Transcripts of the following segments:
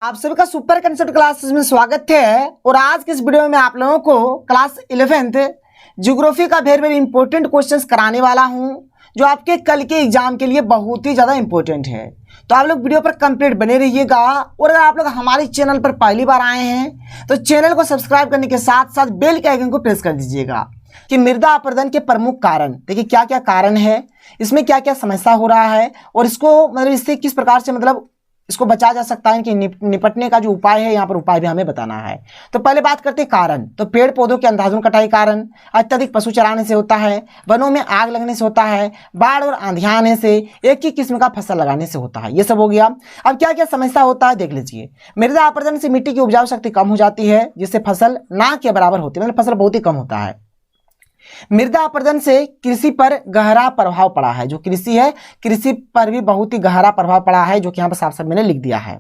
आप सभी का सुपर कंसेप्ट क्लासेस में स्वागत है। और आज के इस वीडियो में मैं आप लोगों को क्लास 11th ज्योग्राफी का वेरी वेरी इंपॉर्टेंट क्वेश्चंस कराने वाला हूं, जो आपके कल के एग्जाम के लिए बहुत ही ज़्यादा इंपॉर्टेंट है। तो आप लोग वीडियो पर कंप्लीट बने रहिएगा। और अगर आप लोग हमारे चैनल पर पहली बार आए हैं तो चैनल को सब्सक्राइब करने के साथ साथ बेल के आइकन को प्रेस कर दीजिएगा। कि मृदा अपरदन के प्रमुख कारण, देखिए क्या क्या कारण है, इसमें क्या क्या समस्या हो रहा है और इसको मतलब इससे किस प्रकार से मतलब इसको बचा जा सकता है, कि निपटने का जो उपाय है, यहाँ पर उपाय भी हमें बताना है। तो पहले बात करते हैं कारण। तो पेड़ पौधों के अंधाधुंध कटाई कारण, अत्यधिक पशु चराने से होता है, वनों में आग लगने से होता है, बाढ़ और आंधियां आने से, एक ही किस्म का फसल लगाने से होता है। ये सब हो गया। अब क्या क्या समस्या होता है देख लीजिए। मृदा अपरदन से मिट्टी की उपजाऊ शक्ति कम हो जाती है, जिससे फसल ना के बराबर होती है, मतलब फसल बहुत ही कम होता है। मृदा अपरदन से कृषि पर गहरा प्रभाव पड़ा है, जो कृषि है कृषि पर भी बहुत ही गहरा प्रभाव पड़ा है, जो कि यहाँ पर साफ साफ मैंने लिख दिया है।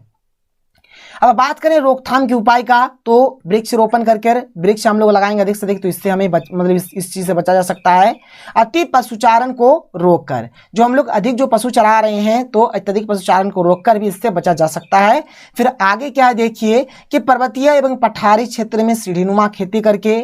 अब बात करें रोकथाम के उपाय का, तो वृक्ष रोपण करके वृक्ष हम लोग लगाएंगे अधिक से अधिक, तो इससे हमें मतलब इस चीज से बचा जा सकता है। अति पशुचारण को रोककर, जो हम लोग अधिक जो पशु चरा रहे हैं, तो अत्यधिक पशुचारण को रोककर भी इससे बचा जा सकता है। फिर आगे क्या है देखिए, कि पर्वतीय एवं पठारी क्षेत्र में सीढ़ीनुमा खेती करके,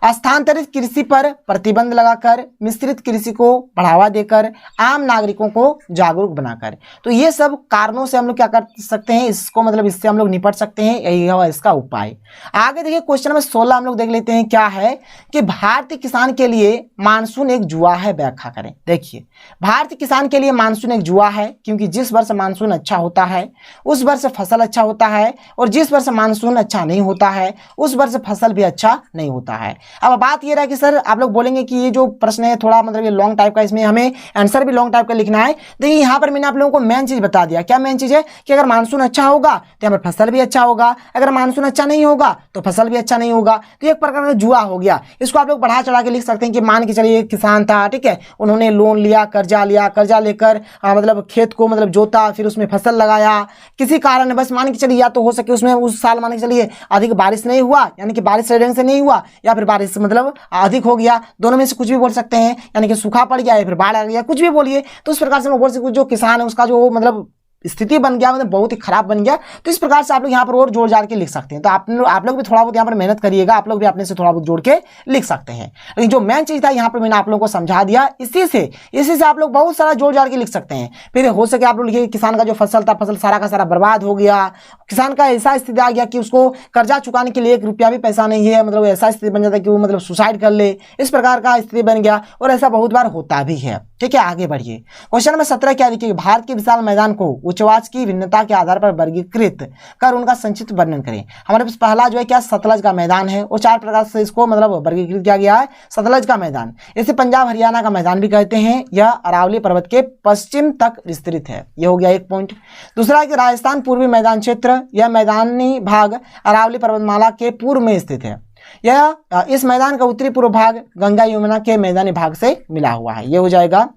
स्थानांतरित कृषि पर प्रतिबंध लगाकर, मिश्रित कृषि को बढ़ावा देकर, आम नागरिकों को जागरूक बनाकर। तो ये सब कारणों से हम लोग क्या कर सकते हैं, इसको मतलब इससे हम लोग निपट सकते हैं। यही है इसका उपाय। आगे देखिए क्वेश्चन नंबर 16 हम लोग देख लेते हैं। क्या है कि भारतीय किसान के लिए मानसून एक जुआ है, व्याख्या करें। देखिए भारतीय किसान के लिए मानसून एक जुआ है, क्योंकि जिस वर्ष मानसून अच्छा होता है उस वर्ष फसल अच्छा होता है, और जिस वर्ष मानसून अच्छा नहीं होता है उस वर्ष फसल भी अच्छा नहीं होता है। अब बात ये रहा कि सर आप लोग बोलेंगे कि ये जो प्रश्न है थोड़ा मतलब ये लॉन्ग टाइप का, इसमें हमें आंसर भी लॉन्ग टाइप का लिखना है। देखिए यहाँ पर मैंने आप लोगों को मेन चीज बता दिया। क्या मेन चीज है, कि अगर मानसून अच्छा होगा तो यहाँ पर फसल भी अच्छा होगा, अगर मानसून अच्छा नहीं होगा तो फसल भी अच्छा नहीं होगा। तो एक प्रकार का जुआ हो गया। इसको आप लोग बढ़ा चढ़ा के लिख सकते हैं कि मान के चलिए एक किसान था, ठीक है, उन्होंने लोन लिया, कर्जा लेकर मतलब खेत को मतलब जोता, फिर उसमें फसल लगाया। किसी कारण बस मान के चलिए, या तो हो सके उसमें उस साल मान के चलिए अधिक बारिश नहीं हुआ, यानी कि बारिश से नहीं हुआ, या फिर बारिश मतलब अधिक हो गया, दोनों में से कुछ भी बोल सकते हैं, यानी कि सूखा पड़ गया या फिर बाढ़ आ गया, कुछ भी बोलिए। तो इस प्रकार से हम बोल सकते जो किसान है उसका जो मतलब स्थिति बन गया, मतलब बहुत ही खराब बन गया। तो इस प्रकार से आप लोग यहाँ पर और जोड़ जाड़ के लिख सकते हैं। तो आप लोग भी थोड़ा बहुत यहाँ पर मेहनत करिएगा, आप लोग भी अपने से थोड़ा बहुत जोड़ के लिख सकते हैं। लेकिन जो मेन चीज था यहाँ पर मैंने आप लोगों को समझा दिया। इसी से आप लोग बहुत सारा जोड़ जाड़ के लिख सकते हैं। फिर हो सके आप लोग लिखिए किसान का जो फसल था, फसल सारा का सारा बर्बाद हो गया, किसान का ऐसा स्थिति आ गया कि उसको कर्जा चुकाने के लिए 1 रुपया भी पैसा नहीं है, मतलब ऐसा स्थिति बन जाता है कि वो मतलब सुसाइड कर ले, इस प्रकार का स्थिति बन गया। और ऐसा बहुत बार होता भी है। ठीक है, आगे बढ़िए। क्वेश्चन नंबर 17 क्या देखिए, भारत के विशाल मैदान को उच्चवाच की भिन्नता के आधार पर वर्गीकृत कर उनका संक्षिप्त वर्णन करें। हमारे पास पहला जो है क्या, सतलज का मैदान है, और 4 प्रकार से इसको मतलब वर्गीकृत किया गया है। सतलज का मैदान, इसे पंजाब हरियाणा का मैदान भी कहते हैं। यह अरावली पर्वत के पश्चिम तक विस्तृत है। यह हो गया एक पॉइंट। दूसरा है कि राजस्थान पूर्वी मैदान क्षेत्र, यह मैदानी भाग अरावली पर्वतमाला के पूर्व में स्थित है। यह इस मैदान का उत्तरी पूर्व भाग गंगा यमुना के मैदानी भाग से मिला हुआ है। यह हो जाएगा।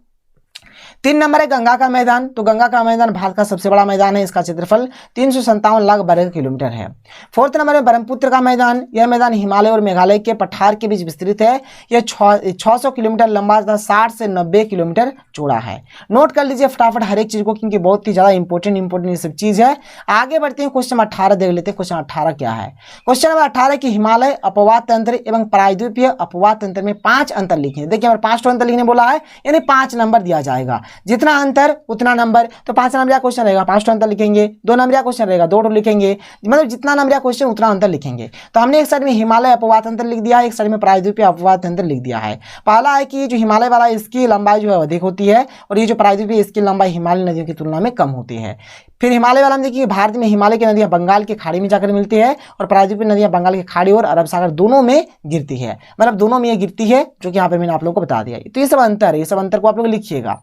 3 नंबर है गंगा का मैदान। तो गंगा का मैदान भारत का सबसे बड़ा मैदान है, इसका क्षेत्रफल 357 लाख वर्ग किलोमीटर है। 4th नंबर है ब्रह्मपुत्र का मैदान। यह मैदान हिमालय और मेघालय के पठार के बीच विस्तृत है। यह 600 किलोमीटर लंबा तथा 60 से 90 किलोमीटर चौड़ा है। नोट कर लीजिए फटाफट हर एक चीज को, क्योंकि बहुत ही ज्यादा इंपॉर्टेंट ये सब चीज है। आगे बढ़ते हैं, क्वेश्चन 18 देख लेते हैं। क्वेश्चन 18 क्या है, क्वेश्चन नंबर 18 की हिमालय अपवाद तंत्र एवं प्रायद्वीपीय अपवाद तंत्र में 5 अंतर लिखे। देखिए हमारे 5 अंतर लिखने बोला है, यानी 5 नंबर दिया जाएगा, जितना अंतर उतना नंबर। तो 5 नंबर का क्वेश्चन रहेगा 5 अंतर लिखेंगे, 2 नंबर का क्वेश्चन रहेगा 2 लिखेंगे, मतलब जितना नंबर का क्वेश्चन उतना अंतर लिखेंगे। तो हमने एक साइड में हिमालय अपवाद तंत्र लिख दिया है, एक साइड में प्रायद्वीपीय अपवाद तंत्र लिख दिया है। पहला है कि जो हिमालय वाला इसकी लंबाई जो है अधिक होती है, और ये जो प्रायद्वीपीय इसकी लंबाई हिमालय नदियों की तुलना में कम होती है। फिर हिमालय वाला में देखिए भारत में हिमालय की नदियां बंगाल की खाड़ी में जाकर मिलती है, और प्रायद्वीपीय नदियां बंगाल की खाड़ी और अरब सागर दोनों में गिरती है, मतलब दोनों में ये गिरती है, जो कि यहाँ पे मैंने आप लोगों को बता दिया। तो ये सब अंतर है, ये सब अंतर को आप लोग लिखिएगा।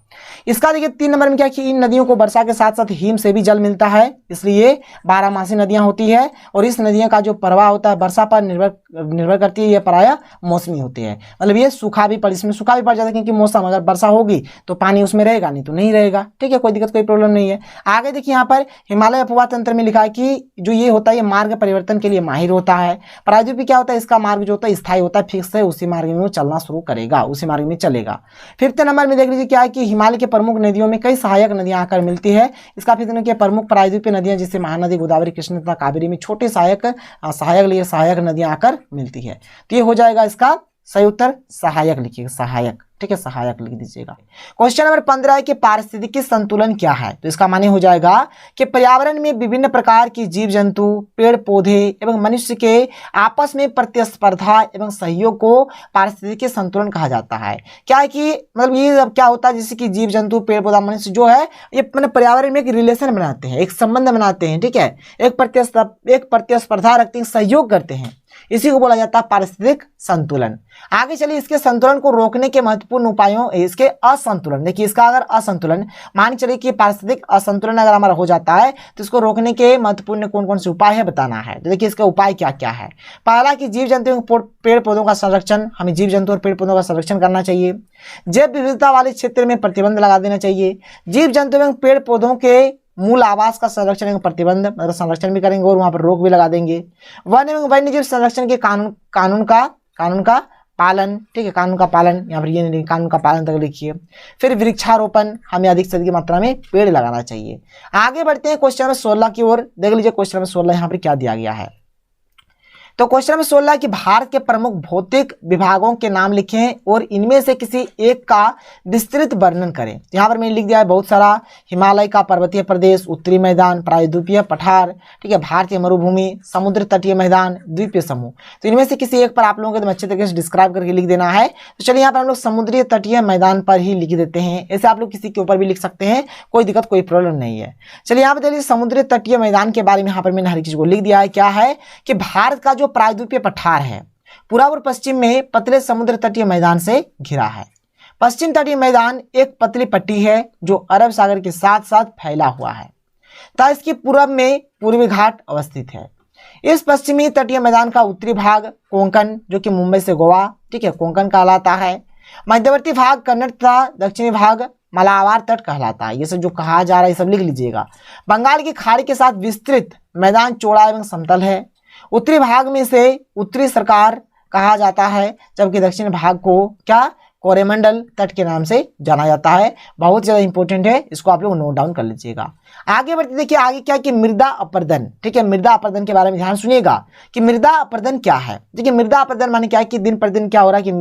इसका देखिए 3 नंबर में क्या कि इन नदियों को वर्षा के साथ साथ हिम से भी जल मिलता है, इसलिए 12मासी नदियां होती है। और इस नदियों का जो प्रवाह होता है वर्षा पर निर्भर करती है, ये प्रायः मौसमी होती है, मतलब ये सूखा भी इसमें सूखा भी पड़ जाता है, क्योंकि मौसम अगर वर्षा होगी तो पानी उसमें रहेगा, नहीं तो नहीं रहेगा। ठीक है, कोई दिक्कत कोई प्रॉब्लम नहीं है। आगे देखिए यहाँ पर हिमालय अपवाह तंत्र में लिखा है कि जो ये होता है ये मार्ग परिवर्तन के लिए माहिर होता है। प्रायद्वीपीय क्या होता है, इसका मार्ग जो होता है स्थायी होता है, फिक्स है, उसी मार्ग में वो चलना शुरू करेगा, उसी मार्ग में चलेगा। 5th नंबर में देख लीजिए क्या है कि हिमालय के प्रमुख नदियों में कई सहायक नदियां आकर मिलती है। इसका 5th नंबर प्रमुख प्रायद्वीपीय नदियां जैसे महानदी, गोदावरी, कृष्ण तथा कावेरी में छोटे सहायक नदियां आकर मिलती है। तो ये हो जाएगा इसका सही उत्तर, सहायक लिखिएगा, सहायक, ठीक है, सहायक लिख दीजिएगा। क्वेश्चन नंबर 15 है कि पारिस्थितिकी संतुलन क्या है। तो इसका माने हो जाएगा कि पर्यावरण में विभिन्न प्रकार की जीव जंतु, पेड़ पौधे एवं मनुष्य के आपस में प्रतिस्पर्धा एवं सहयोग को पारिस्थितिकी संतुलन कहा जाता है। क्या है कि मतलब ये अब क्या होता है, जैसे कि जीव जंतु, पेड़ पौधा, मनुष्य जो है ये अपने पर्यावरण में एक रिलेशन बनाते हैं, एक संबंध बनाते हैं, ठीक है, एक प्रतिस्पर्धा रखते हैं, सहयोग करते हैं, इसी को बोला जाता है पारिस्थितिक संतुलन। आगे चलिए इसके संतुलन को रोकने के महत्वपूर्ण उपायों, इसके असंतुलन, देखिए इसका अगर असंतुलन मान चलिए कि पारिस्थितिक असंतुलन अगर हमारा हो जाता है तो इसको रोकने के महत्वपूर्ण कौन कौन से उपाय है बताना है। तो देखिए इसका उपाय क्या क्या है। पहला कि जीव जंतु पेड़ पौधों का संरक्षण, हमें जीव जंतु और पेड़ पौधों का संरक्षण करना चाहिए। जैव विविधता वाले क्षेत्र में प्रतिबंध लगा देना चाहिए। जीव जंतु एवं पेड़ पौधों के मूल आवास का संरक्षण एवं प्रतिबंध मतलब संरक्षण भी करेंगे और वहां पर रोक भी लगा देंगे। वन एवं वन्यजीव संरक्षण के कानून का पालन, ठीक है, कानून का पालन, यहाँ पर ये नहीं, कानून का पालन तक लिखिए। फिर वृक्षारोपण, हमें अधिक से अधिक मात्रा में पेड़ लगाना चाहिए। आगे बढ़ते हैं क्वेश्चन नंबर 16 की ओर। देख लीजिए क्वेश्चन नंबर 16 यहाँ पर क्या दिया गया है। तो क्वेश्चन नंबर 16 कि भारत के प्रमुख भौतिक विभागों के नाम लिखें और इनमें से किसी एक का विस्तृत वर्णन करें। यहाँ पर मैंने लिख दिया है बहुत सारा, हिमालय का पर्वतीय प्रदेश, उत्तरी मैदान, प्रायद्वीपीय पठार, ठीक है, भारतीय मरुभूमि, समुद्र तटीय मैदान, द्वीपीय समूह। तो इनमें से किसी एक पर आप लोगों को अच्छे तरीके से डिस्क्राइब करके लिख देना है। तो चलिए यहाँ पर हम लोग समुद्री तटीय मैदान पर ही लिख देते हैं। ऐसे आप लोग किसी के ऊपर भी लिख सकते हैं, कोई दिक्कत कोई प्रॉब्लम नहीं है। चलिए यहाँ पर देखिए समुद्री तटीय मैदान के बारे में यहाँ पर मैंने हर चीज को लिख दिया है। क्या है कि भारत का जो प्रायद्वीपीय पठार है पूर्व और पश्चिम में पतले समुद्र तटीय मैदान से घिरा है। पश्चिम तटीय मैदान एक पतली पट्टी है जो अरब सागर के साथ साथ फैला हुआ है तथा इसके पूर्व में पूर्वी घाट अवस्थित है। इस पश्चिमी तटीय मैदान का उत्तरी भाग कोंकण जो कि मुंबई से गोवा, ठीक है, कोंकण कहलाता है। मध्यवर्ती भाग कन्नड़ तथा दक्षिणी भाग मलाबार तट कहलाता है। ये सब जो कहा जा रहा है ये सब लिख लीजिएगा। बंगाल की खाड़ी के साथ विस्तृत मैदान चौड़ा एवं समतल है। उत्तरी भाग में से उत्तरी सरकार कहा जाता है जबकि दक्षिण भाग को क्या कोरेमंडल तट के नाम से जाना जाता है। बहुत ज्यादा इंपॉर्टेंट है, इसको आप लोग नोट डाउन कर लीजिएगा। आगे बढ़ते देखिए आगे क्या कि मृदा अपर्दन, ठीक है, मृदा अपर्दन के बारे में ध्यान सुनिएगा कि मृदा अपर्दन क्या है। देखिए मृदा अपर्दन माने क्या है कि दिन प्रतिदिन क्या हो रहा है कि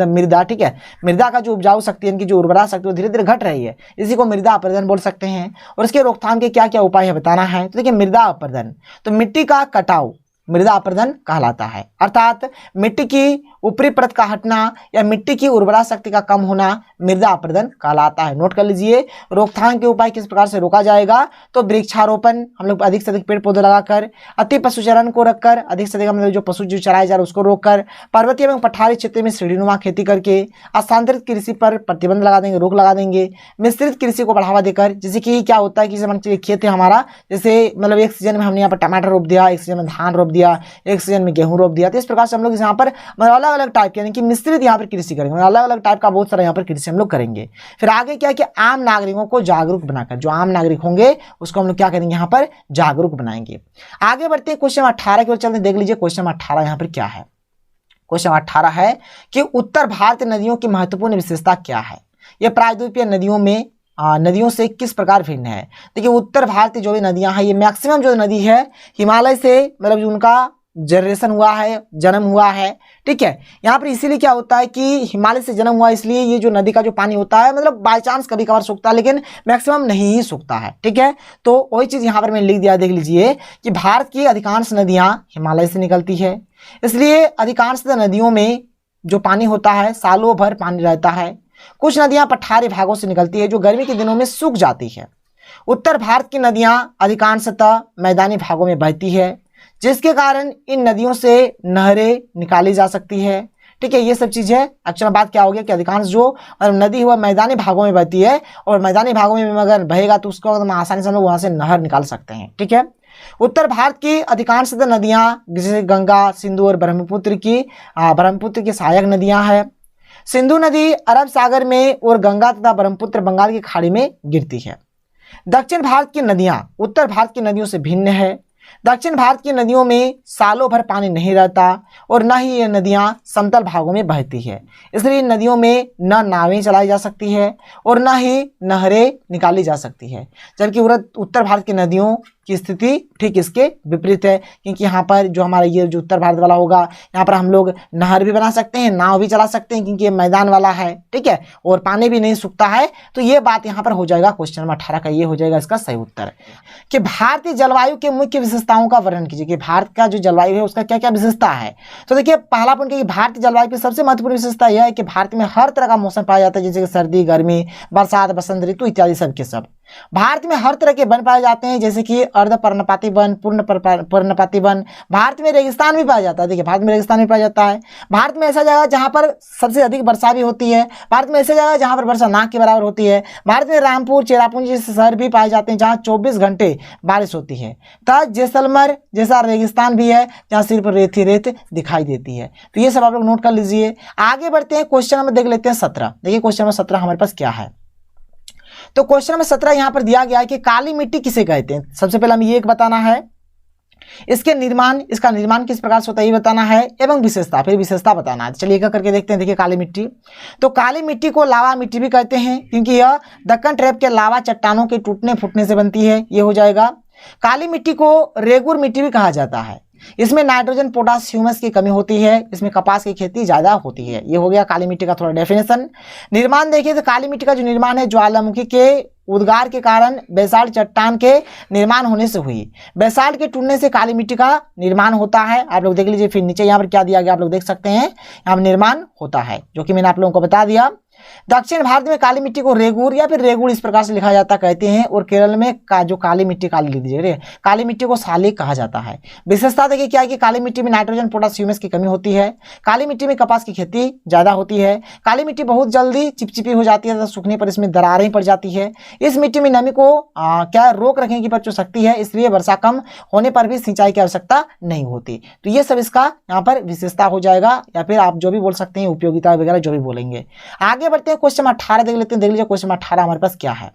मृदा ठीक है, मृदा का जो उपजाऊ शक्ति यानी कि जो उर्वरा शक्ति वो धीरे धीरे घट रही है, इसी को मृदा अपर्दन बोल सकते हैं। और इसके रोकथाम के क्या क्या उपाय है बताना है। तो देखिए मृदा अपर्दन तो मिट्टी का कटाव मृदा अपर्दन कहलाता है, अर्थात मिट्टी की ऊपरी परत का हटना या मिट्टी की उर्वरा शक्ति का कम होना मृदा अपर्दन कहलाता है। नोट कर लीजिए। रोकथाम के उपाय किस प्रकार से रोका जाएगा तो वृक्षारोपण, हम लोग अधिक से अधिक पेड़ पौधे लगाकर, अति पशुचरण को रखकर, अधिक से अधिक मतलब जो पशु जो चराए जा रहे उसको रोककर, पर्वतीय एवं पठारी क्षेत्र में सीढ़ीनुमा खेती करके, स्थानांतरित कृषि पर प्रतिबंध लगा देंगे, रोक लगा देंगे, मिश्रित कृषि को बढ़ावा देकर, जैसे कि क्या होता है कि जैसे खेत है हमारा, जैसे मतलब एक सीजन में हमने यहाँ पर टमाटर रोप दिया, एक सीजन में धान रोप दिया, एक सीजन में गेहूं रोप दिया। तो इस प्रकार से हम लोग यहाँ पर अलग अलग टाइप के यानी कि मिश्रित यहाँ पर कृषि करेंगे, अलग अलग टाइप का बहुत सारा यहाँ पर कृषि हम लोग करेंगे। फिर आगे क्या कि आम नागरिकों को जागरूक बनाकर, जो आम नागरिक होंगे उसको हम लोग क्या करेंगे यहाँ पर जागरूक बनाएंगे। आगे बढ़ते हैं क्वेश्चन 18 की ओर चलते, देख लीजिए क्वेश्चन 18 यहाँ पर क्या है। क्वेश्चन 18 है कि उत्तर भारतीय नदियों की महत्वपूर्ण विशेषता क्या है। यह प्रायद्वीपीय नदियों से किस प्रकार भिन्न है। देखिए उत्तर भारतीय जो भी नदियां हैं ये मैक्सिमम जो नदी है हिमालय से मतलब जो उनका जनरेशन हुआ है, जन्म हुआ है, ठीक है। यहाँ पर इसीलिए क्या होता है कि हिमालय से जन्म हुआ इसलिए ये जो नदी का जो पानी होता है मतलब बाय चांस कभी कभार सूखता है लेकिन मैक्सिमम नहीं ही सूखता है, ठीक है। तो वही चीज यहाँ पर मैंने लिख दिया, देख लीजिए कि भारत की अधिकांश नदियां हिमालय से निकलती है, इसलिए अधिकांश नदियों में जो पानी होता है सालों भर पानी रहता है। कुछ नदियां पठारी भागों से निकलती है जो गर्मी के दिनों में सूख जाती है। उत्तर भारत की नदियां अधिकांशतः मैदानी भागों में बहती है जिसके कारण इन नदियों से नहरें निकाली जा सकती है, ठीक है। ये सब चीजें एक्चुअल बात क्या हो गया कि अधिकांश जो नदी हुआ मैदानी भागों में बहती है और मैदानी भागों में अगर बहेगा तो उसको आसानी से हम लोग वहां से नहर निकाल सकते हैं, ठीक है। उत्तर भारत की अधिकांश नदियां जैसे गंगा, सिंधु और ब्रह्मपुत्र की सहायक नदियां हैं। सिंधु नदी अरब सागर में और गंगा तथा ब्रह्मपुत्र बंगाल की खाड़ी में गिरती है। दक्षिण भारत की नदियां उत्तर भारत की नदियों से भिन्न है। दक्षिण भारत की नदियों में सालों भर पानी नहीं रहता और न ही ये नदियां समतल भागों में बहती है, इसलिए इन नदियों में न नावें चलाई जा सकती है और न ही नहरें निकाली जा सकती है। जबकि उत्तर भारत की नदियों की स्थिति ठीक इसके विपरीत है, क्योंकि यहाँ पर जो हमारा ये जो उत्तर भारत वाला होगा, यहाँ पर हम लोग नहर भी बना सकते हैं, नाव भी चला सकते हैं, क्योंकि ये मैदान वाला है, ठीक है, और पानी भी नहीं सूखता है। तो ये बात यहाँ पर हो जाएगा, क्वेश्चन नंबर 18 का ये हो जाएगा इसका सही उत्तर। कि भारतीय जलवायु के मुख्य विशेषताओं का वर्णन कीजिए, कि भारत का जो जलवायु है उसका क्या क्या विशेषता है। तो देखिए पहला पॉइंट कि भारतीय जलवायु की सबसे महत्वपूर्ण विशेषता यह है कि भारत में हर तरह का मौसम पाया जाता है, जैसे कि सर्दी, गर्मी, बरसात, बसंत ऋतु इत्यादि सब के सब। भारत में हर तरह के वन पाए जाते हैं, जैसे कि अर्ध पर्णपाती वन, पूर्ण पर्णपाती वन। भारत में रेगिस्तान भी पाया जाता है, देखिए भारत में रेगिस्तान भी पाया जाता है। भारत में ऐसा जगह जहां पर सबसे अधिक वर्षा भी होती है, भारत में ऐसी जगह जहां पर वर्षा ना के बराबर होती है। भारत में रामपुर, चेरापूंजी जैसे शहर भी पाए जाते हैं जहां 24 घंटे बारिश होती है। तथा जैसलमेर जैसा रेगिस्तान भी है जहां सिर्फ रेत ही रेत दिखाई देती है। तो ये सब आप लोग नोट कर लीजिए। आगे बढ़ते हैं, क्वेश्चन नंबर देख लेते हैं 17। देखिए क्वेश्चन नंबर 17 हमारे पास क्या है। तो क्वेश्चन नंबर 17 यहां पर दिया गया है कि काली मिट्टी किसे कहते हैं। सबसे पहले हमें ये एक बताना है, इसका निर्माण किस प्रकार से होता है ये बताना है, एवं विशेषता, फिर विशेषता बताना है। चलिए एक करके देखते हैं। देखिए काली मिट्टी, तो काली मिट्टी को लावा मिट्टी भी कहते हैं, क्योंकि यह दक्कन ट्रैप के लावा चट्टानों के टूटने फूटने से बनती है, ये हो जाएगा। काली मिट्टी को रेगुर मिट्टी भी कहा जाता है, इसमें नाइट्रोजन, पोटास, ह्यूमस की कमी होती है, इसमें कपास की खेती ज्यादा होती है। ये हो गया काली मिट्टी का थोड़ा डेफिनेशन। निर्माण देखिए तो काली मिट्टी का जो निर्माण है ज्वालामुखी के उद्गार के कारण बेसाल्ट चट्टान के निर्माण होने से हुई। बेसाल्ट के टूटने से काली मिट्टी का निर्माण होता है। आप लोग देख लीजिए, फिर नीचे यहाँ पर क्या दिया गया आप लोग देख सकते हैं, यहाँ पर निर्माण होता है, जो कि मैंने आप लोगों को बता दिया। दक्षिण भारत में काली मिट्टी को रेगुर या फिर रेगुड़ इस प्रकार से लिखा जाता कहते हैं, और केरल में जो काली मिट्टी लिख दीजिए, काली मिट्टी को सालिक कहा जाता है। विशेषता देखिए क्या है कि काली मिट्टी में नाइट्रोजन, पोटास, ह्यूमस की कमी होती है। काली मिट्टी में कपास की खेती ज्यादा होती है। काली मिट्टी बहुत जल्दी चिपचिपी हो जाती है, सूखने पर इसमें दरारें पड़ जाती है। इस मिट्टी में नमी को क्या रोक रखने की जो शक्ति है, इसलिए वर्षा कम होने पर भी सिंचाई की आवश्यकता नहीं होती। तो ये सब इसका यहाँ पर विशेषता हो जाएगा, या फिर आप जो भी बोल सकते हैं उपयोगिता वगैरह जो भी बोलेंगे। आगे बढ़ते हैं, क्वेश्चन 18 देख लेते हैं। देख लीजिए क्वेश्चन 18 हमारे पास क्या है।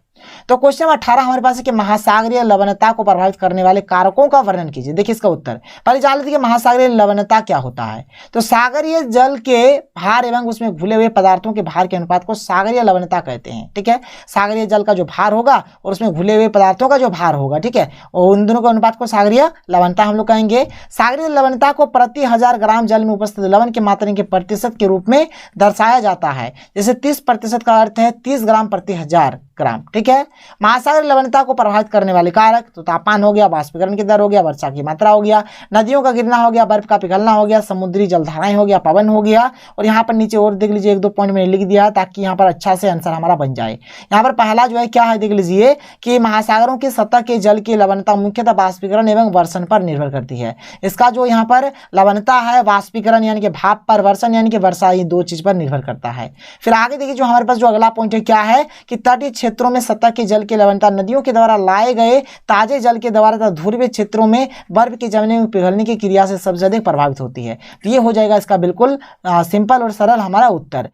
तो क्वेश्चन 18 हमारे पास है कि महासागरीय लवणता को प्रभावित करने वाले कारकों का वर्णन कीजिए। देखिए इसका उत्तर पहले जान लेते हैं कि महासागरीय लवणता क्या होता है। तो सागरीय जल के भार एवं उसमें घुले हुए पदार्थों के भार के अनुपात को सागरीय लवणता कहते हैं, ठीक है। सागरीय जल का जो भार होगा और उसमें घुले हुए पदार्थों का जो भार होगा, ठीक है, और उन दोनों के अनुपात को सागरीय लवणता हम लोग कहेंगे। सागरीय लवणता को प्रति 1000 ग्राम जल में उपस्थित लवण के मात्रा के प्रतिशत के रूप में दर्शाया जाता है। जैसे 30% का अर्थ है 30 ग्राम प्रति 1000 ग्राम, ठीक है। महासागर लवणता को प्रभावित करने वाले कारक तो तापमान हो गया, वाष्पीकरण की दर हो गया, वर्षा की मात्रा हो गया, नदियों का गिरना हो गया, बर्फ का पिघलना हो गया, समुद्री जलधाराएं हो गया, पवन हो गया। और यहाँ पर नीचे और देख लीजिए 1-2 पॉइंट मैंने लिख दिया ताकि यहाँ पर अच्छा से आंसर हमारा बन जाए। यहाँ पर पहला जो है क्या है देख लीजिए कि महासागरों की सतह के जल की लवणता मुख्यतः वाष्पीकरण एवं वर्षण पर निर्भर करती है। इसका जो यहाँ पर लवणता है वाष्पीकरण यानी कि भाप पर, वर्षण यानी कि वर्षा, ये 2 चीज पर निर्भर करता है। फिर आगे देखिए जो हमारे पास जो अगला पॉइंट है क्या है कि तटीय क्षेत्रों में सतह के जल की लवणता नदियों के द्वारा लाए गए ताजे जल के द्वारा तथा ध्रुवीय क्षेत्रों में बर्फ के जमने में पिघलने की क्रिया से सबसे अधिक प्रभावित होती है। तो ये हो जाएगा इसका बिल्कुल सिंपल और सरल हमारा उत्तर।